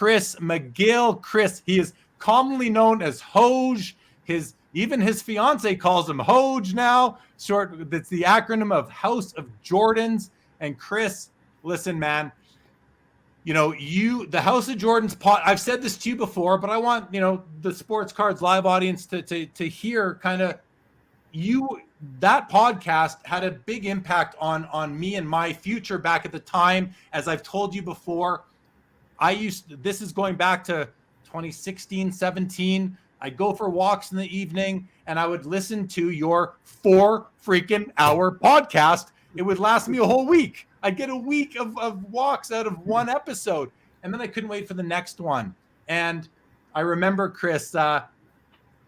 Chris McGill. Chris, he is commonly known as Hoj. Even his fiance calls him Hoj now. That's the acronym of House of Jordans. And Chris, listen, man, the House of Jordans pod, I've said this to you before, but I want, the Sports Cards Live audience to hear kind of that podcast had a big impact on me and my future back at the time. As I've told you before, this is going back to 2016, 17. I'd go for walks in the evening and I would listen to your 4 freaking hour podcast. It would last me a whole week. I'd get a week of walks out of one episode, and then I couldn't wait for the next one. And I remember, Chris, I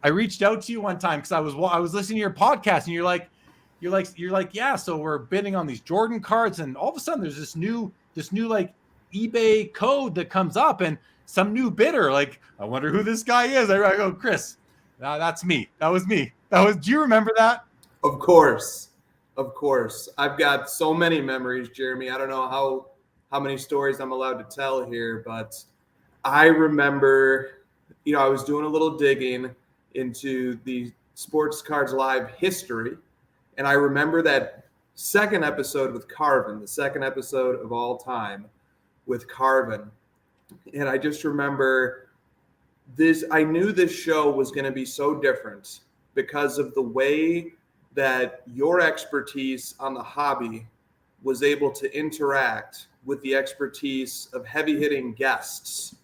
reached out to you one time because I was listening to your podcast, and you're like, yeah. So we're bidding on these Jordan cards, and all of a sudden there's this new like eBay code that comes up, and some new bidder. Like, I wonder who this guy is. I go, Chris, that's me. That was me. Do you remember that? Of course. I've got so many memories, Jeremy. I don't know how many stories I'm allowed to tell here, but I remember, I was doing a little digging into the Sports Cards Live history, and I remember that second episode with Carvin, the second episode of all time with Carvin. And I just remember this. I knew this show was going to be so different because of the way that your expertise on the hobby was able to interact with the expertise of heavy hitting guests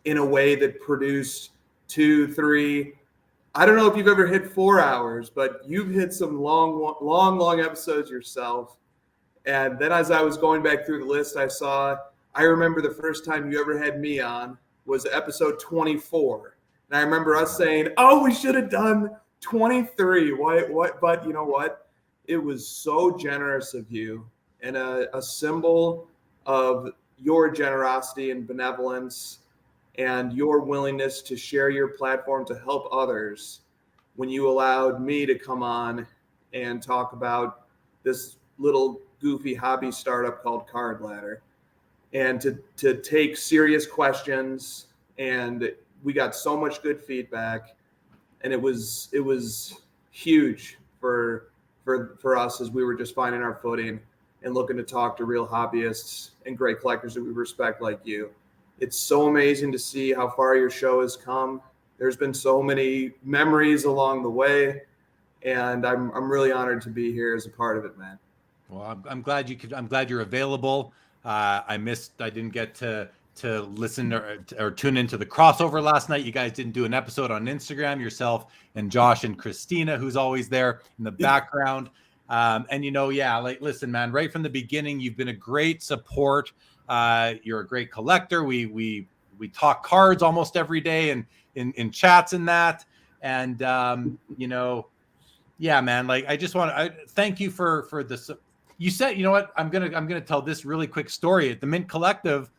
in a way that produced 2, 3, I don't know if you've ever hit 4 hours, but you've hit some long episodes yourself. And then as I was going back through the list, I remember the first time you ever had me on was episode 24. And I remember us saying, oh, we should have done 23. What? But you know what? It was so generous of you, and a symbol of your generosity and benevolence and your willingness to share your platform to help others when you allowed me to come on and talk about this little goofy hobby startup called Card Ladder, and to take serious questions. And we got so much good feedback. And it was huge for us as we were just finding our footing and looking to talk to real hobbyists and great collectors that we respect like you. It's so amazing to see how far your show has come. There's been so many memories along the way, and I'm really honored to be here as a part of it, man. Well, I'm glad you're available. I didn't get to listen or tune into the crossover last night. You guys didn't do an episode on Instagram, yourself and Josh and Christina, who's always there in the background. Listen, man, right from the beginning, you've been a great support. You're a great collector. We talk cards almost every day and in chats and that. And, yeah, man, like, I thank you for this. You said, you know what, I'm going to tell this really quick story at the Mint Collective.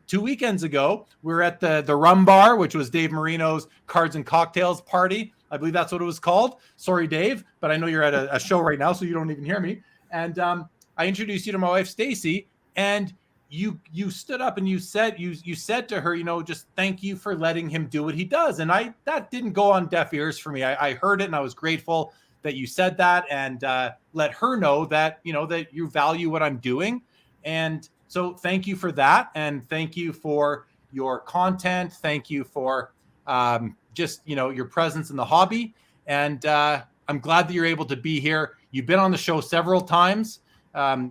2 weekends ago, we were at the Rum Bar, which was Dave Marino's Cards and Cocktails party. I believe that's what it was called. Sorry, Dave, but I know you're at a show right now, so you don't even hear me. And I introduced you to my wife, Stacy, and you stood up and you said to her, just thank you for letting him do what he does. And that didn't go on deaf ears for me. I heard it, and I was grateful that you said that, and let her know that that you value what I'm doing. And so thank you for that. And thank you for your content. Thank you for your presence in the hobby. And I'm glad that you're able to be here. You've been on the show several times. I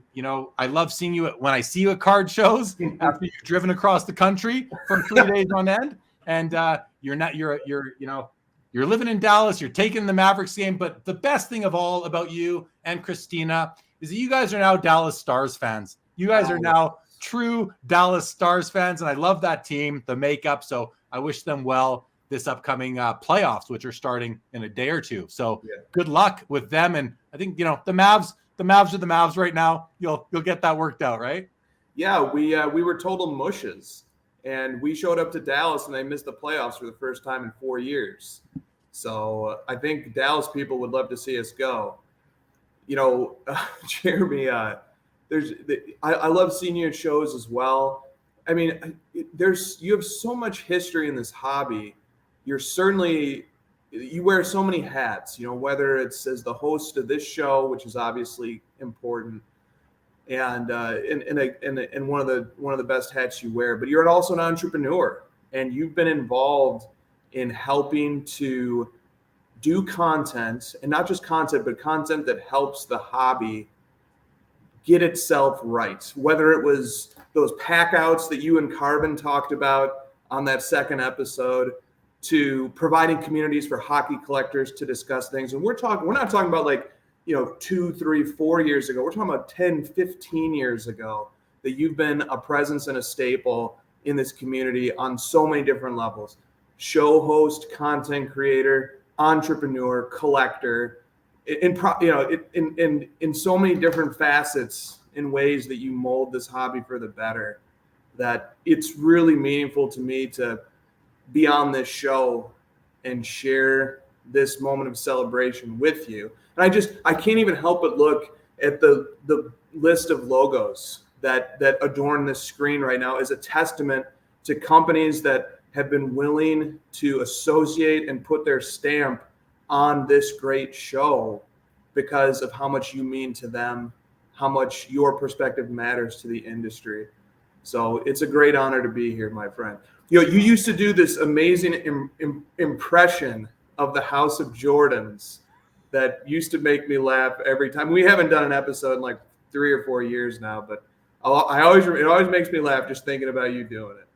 love seeing you when I see you at card shows after you've driven across the country for 3 days on end. And you're living in Dallas, you're taking the Mavericks game. But the best thing of all about you and Christina is that you guys are now Dallas Stars fans. You guys are now true Dallas Stars fans, and I love that team, the makeup. So I wish them well this upcoming playoffs, which are starting in a day or two. So Good luck with them. And I think the Mavs are the Mavs right now. You'll get that worked out, right? Yeah, we were total mushes, and we showed up to Dallas, and they missed the playoffs for the first time in 4 years. So I think Dallas people would love to see us go. Jeremy. I love seeing you at shows as well. I mean, you have so much history in this hobby. You wear so many hats, whether it's as the host of this show, which is obviously important, and one of the best hats you wear, but you're also an entrepreneur, and you've been involved in helping to do content, and not just content, but content that helps the hobby get itself right. Whether it was those pack outs that you and Carbon talked about on that second episode, to providing communities for hockey collectors to discuss things. And we're not talking about like, 2, 3, 4 years ago. We're talking about 10, 15 years ago that you've been a presence and a staple in this community on so many different levels. Show host, content creator, entrepreneur, collector, in so many different facets, in ways that you mold this hobby for the better, that it's really meaningful to me to be on this show and share this moment of celebration with you. And I can't even help but look at the list of logos that adorn this screen right now as a testament to companies that have been willing to associate and put their stamp on this great show because of how much you mean to them, how much your perspective matters to the industry. So it's a great honor to be here, my friend. You used to do this amazing impression of the House of Jordans that used to make me laugh every time. We haven't done an episode in like 3 or 4 years now, but it always makes me laugh just thinking about you doing it.